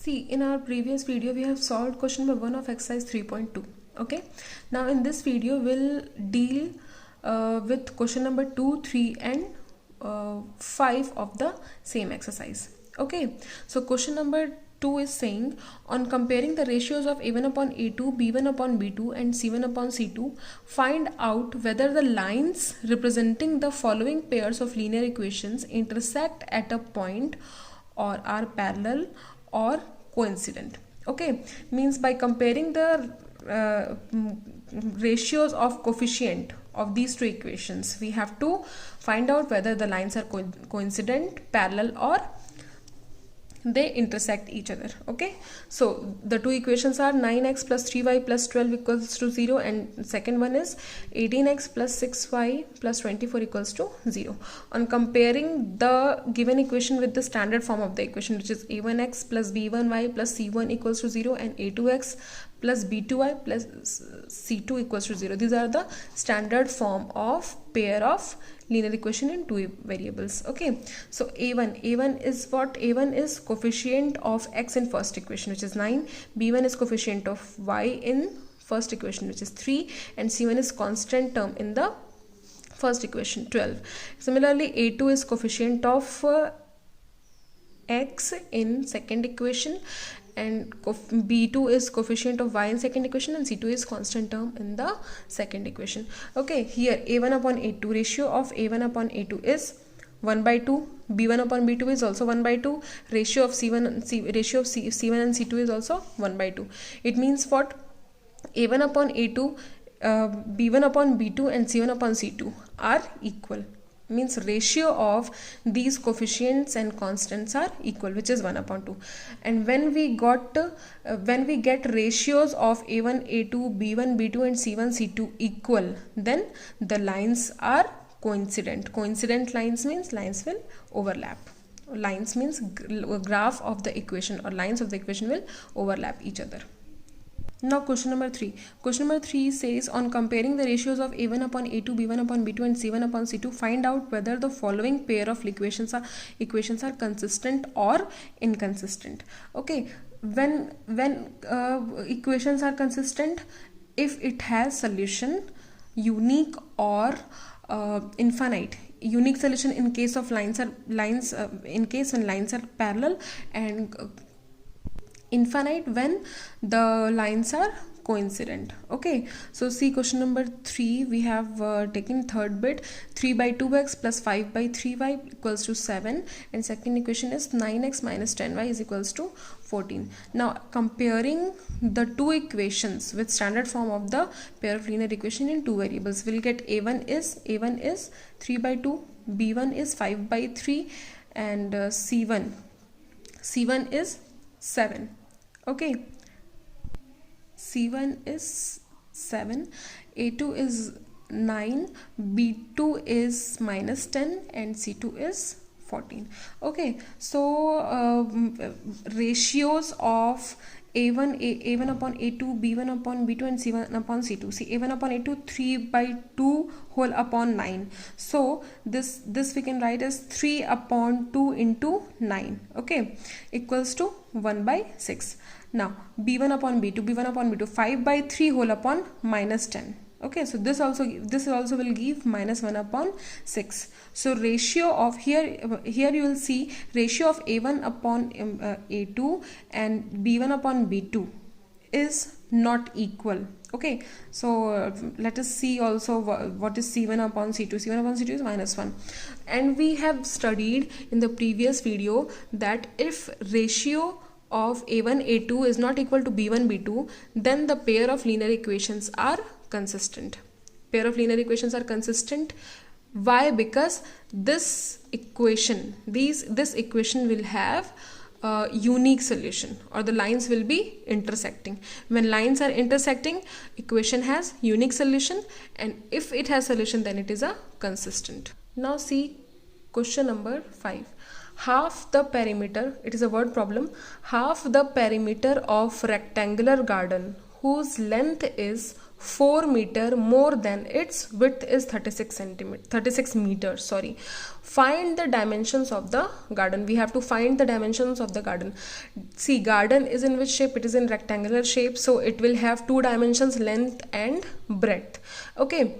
See, in our previous video we have solved question number 1 of exercise 3.2. Okay, now in this video we'll deal with question number 2, 3 and 5 of the same exercise. Okay, so question number 2 is saying, on comparing the ratios of a1 upon a2, b1 upon b2 and c1 upon c2, find out whether the lines representing the following pairs of linear equations intersect at a point or are parallel or coincident. Okay, means by comparing the ratios of coefficient of these two equations, we have to find out whether the lines are coincident, parallel or they intersect each other. Okay, so the two equations are 9x plus 3y plus 12 equals to 0, and second one is 18x plus 6y plus 24 equals to 0. On comparing the given equation with the standard form of the equation, which is a1x plus b1y plus c1 equals to 0 and a2x plus b2y plus c2 equals to 0. These are the standard form of pair of linear equation in two variables. Okay, so a1 is what? A1 is coefficient of x in first equation, which is 9, b1 is coefficient of y in first equation, which is 3, and c1 is constant term in the first equation, 12. Similarly, a2 is coefficient of x in second equation, and b2 is coefficient of y in second equation, and c2 is constant term in the second equation. Okay, here a1 upon a2, ratio of a1 upon a2 is 1 by 2, b1 upon b2 is also 1 by 2, ratio of c1 and c2 is also 1 by 2. It means what? a1 upon a2, b1 upon b2 and c1 upon c2 are equal. Means ratio of these coefficients and constants are equal, which is 1 upon 2. And when we get ratios of a1 a2 b1 b2 and c1 c2 equal, then the lines are coincident. Coincident lines means lines will overlap. Lines means graph of the equation or lines of the equation will overlap each other. Now question number 3. Question number 3 says, on comparing the ratios of a1 upon a2, b1 upon b2 and c1 upon c2, find out whether the following pair of equations are consistent or inconsistent. Okay, when equations are consistent, if it has solution unique or infinite. Unique solution in case of in case when lines are parallel, and infinite when the lines are coincident. Okay, so see question number 3, we have taken third bit, 3 by 2x plus 5 by 3y equals to 7, and second equation is 9x minus 10y is equals to 14. Now comparing the two equations with standard form of the pair of linear equation in two variables, we'll get a1 is 3 by 2, b1 is 5 by 3, and c1 is 7. Okay, c1 is 7, a2 is 9, b2 is minus 10, and c2 is 14. Okay, so ratios of a1 upon a2, b1 upon b2 and c1 upon c2. See, a1 upon a2, 3 by 2 whole upon 9. So this we can write as 3 upon 2 into 9. Okay, equals to 1 by 6. Now b1 upon b2, 5 by 3 whole upon minus 10. Okay, so this also will give minus 1 upon 6. So ratio of here you will see ratio of a1 upon a2 and b1 upon b2 is not equal. Okay, so let us see also what is c1 upon c2. c1 upon c2 is minus 1, and we have studied in the previous video that if ratio of a1 a2 is not equal to b1 b2, then the pair of linear equations are consistent. Pair of linear equations are consistent. Why? Because this equation will have a unique solution, or the lines will be intersecting. When lines are intersecting, equation has unique solution, and if it has solution, then it is a consistent. Now see question number 5. Half the perimeter, it is a word problem, half the perimeter of rectangular garden whose length is 4 meter more than its width is 36 meters, sorry. Find the dimensions of the garden. We have to find the dimensions of the garden. See, garden is in which shape? It is in rectangular shape, so it will have two dimensions, length and breadth. Okay,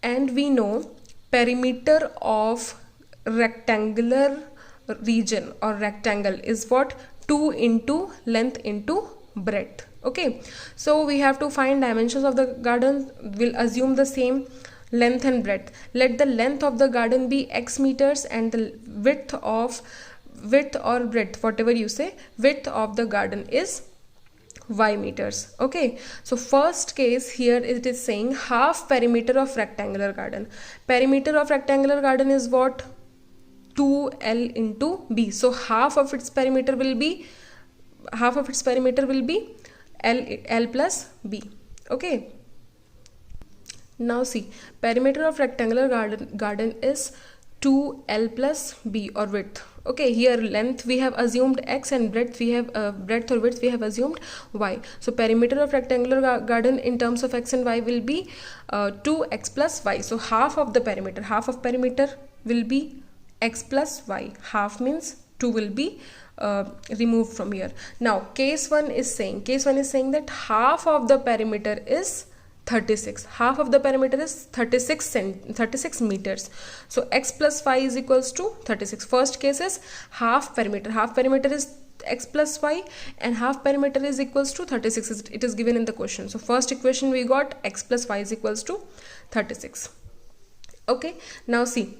and we know perimeter of rectangular region or rectangle is what? 2 into length into breadth. Okay, so we have to find dimensions of the garden. We'll assume the same, length and breadth. Let the length of the garden be x meters and the width or breadth, whatever you say, width of the garden is y meters. Okay, so first case here it is saying half perimeter of rectangular garden. Perimeter of rectangular garden is what? 2l into b. So half of its perimeter will be L plus B. Okay, now see, perimeter of rectangular garden is 2L plus B or width. Okay, here length we have assumed x and breadth we have breadth or width we have assumed y. So perimeter of rectangular garden in terms of x and y will be 2x plus y. So half of perimeter will be x plus y. Half means 2 will be removed from here. Now case 1 is saying that half of the perimeter is 36. Half of the perimeter is 36 meters. So x plus y is equals to 36. First case is half perimeter. Half perimeter is x plus y and half perimeter is equals to 36. It is given in the question. So first equation we got x plus y is equals to 36. Okay, now see,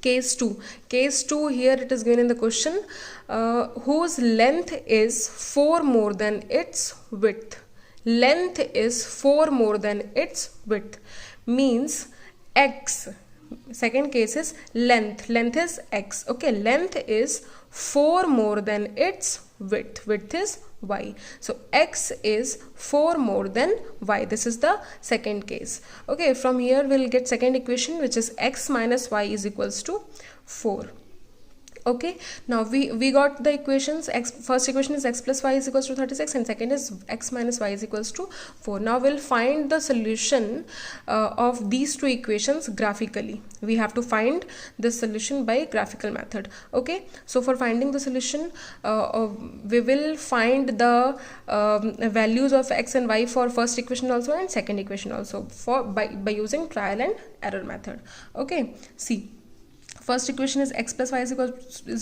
case 2 here it is given in the question, whose length is 4 more than its width. Length is 4 more than its width, means x. Second case is length is x. Okay, length is 4 more than its width is y. So x is 4 more than y. This is the second case. Okay, from here we'll get second equation, which is x minus y is equals to 4. Okay, now we got the equations. First equation is x plus y is equals to 36 and second is x minus y is equals to 4. Now we'll find the solution of these two equations graphically. We have to find the solution by graphical method. Okay, so for finding the solution, we will find the values of x and y for first equation also and second equation also by using trial and error method. Okay, see, first equation is x plus y is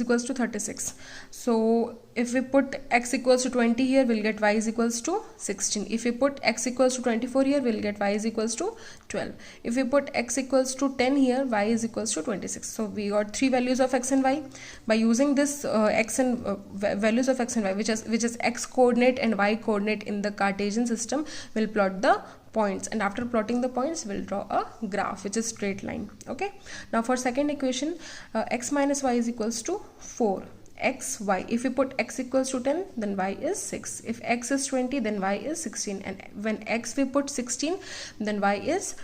equals to 36. So if we put x equals to 20 here, we'll get y is equals to 16. If we put x equals to 24 here, we'll get y is equals to 12. If we put x equals to 10 here, y is equals to 26. So we got three values of x and y. By using this values of x and y, which is x coordinate and y coordinate in the Cartesian system, we'll plot the points, and after plotting the points we'll draw a graph which is straight line. Okay, now for second equation, x minus y is equals to 4 x y. If we put x equals to 10, then y is 6. If x is 20, then y is 16, and when x we put 16, then y is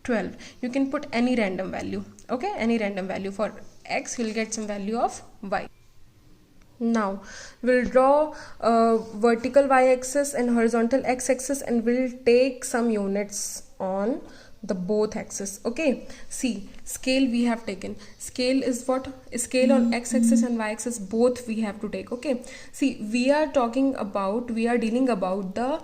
12. You can put any random value. Okay, any random value for x, you'll get some value of y. Now we'll draw vertical y-axis and horizontal x-axis, and we'll take some units on the both axis. Okay, see, scale we have taken. Scale is what? Scale on x-axis and y-axis, both we have to take. Okay, see, we are dealing about the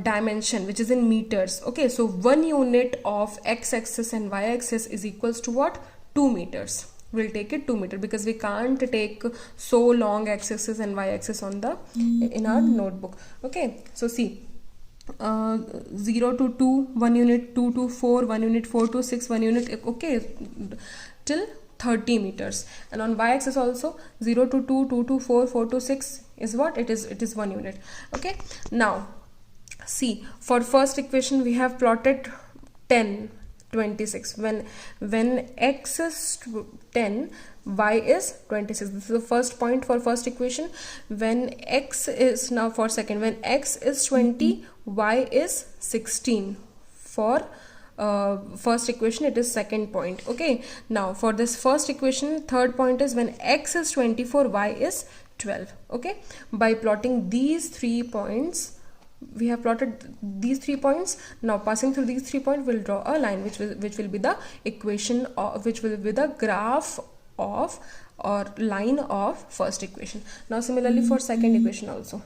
dimension, which is in meters. Okay, so 1 unit of x-axis and y-axis is equals to what? 2 meters. We'll take it 2 meters because we can't take so long x-axis and y-axis on the in our notebook. Okay, so see, 0 to 2 1 unit, 2 to 4 1 unit, 4 to 6 1 unit. Okay, till 30 meters. And on y-axis also 0 to 2 2 to 4 4 to 6 is what? It is 1 unit. Okay, now see, for first equation we have plotted 10 26. When x is 10, y is 26. This is the first point for first equation. When x is, now for second, when x is 20, y is 16. For first equation, it is second point. Okay, now for this first equation, third point is when x is 24, y is 12. Okay, by plotting these 3 points, we have plotted these 3 points. Now passing through these 3 points, we'll draw a line which will be the equation, or which will be the graph of or line of first equation. Now similarly for second equation also.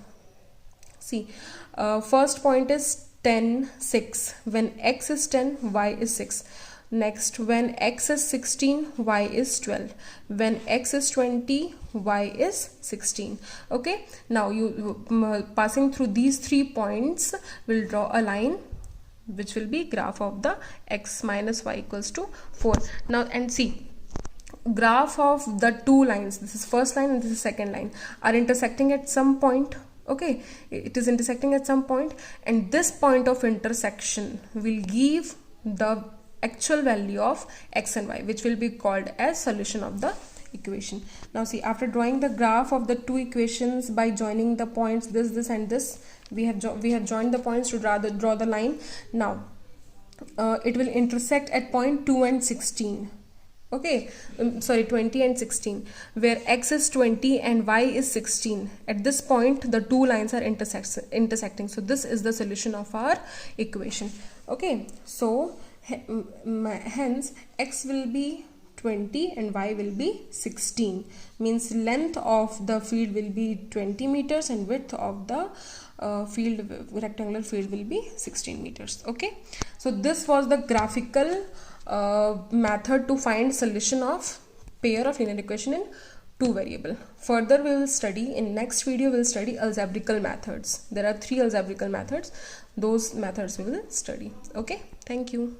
See, first point is 10, 6. When x is 10, y is 6. Next, when x is 16, y is 12. When x is 20, y is 16. Okay, now you passing through these 3 points will draw a line which will be graph of the x minus y equals to 4. Now, and see, graph of the two lines, this is first line and this is second line, are intersecting at some point. Okay, it is intersecting at some point, and this point of intersection will give the actual value of x and y, which will be called as solution of the equation. Now see, after drawing the graph of the two equations by joining the points this and this, we have joined the points to draw the line. Now it will intersect at point 2 and 16. Okay, sorry, 20 and 16, where x is 20 and y is 16. At this point the two lines are intersecting, so this is the solution of our equation. Okay, so hence x will be 20 and y will be 16, means length of the field will be 20 meters and width of the rectangular field will be 16 meters. Okay, so this was the graphical method to find solution of pair of linear equation in two variable. Further we will study, in next video we will study algebraical methods. There are 3 algebraical methods, those methods we will study. Okay, thank you.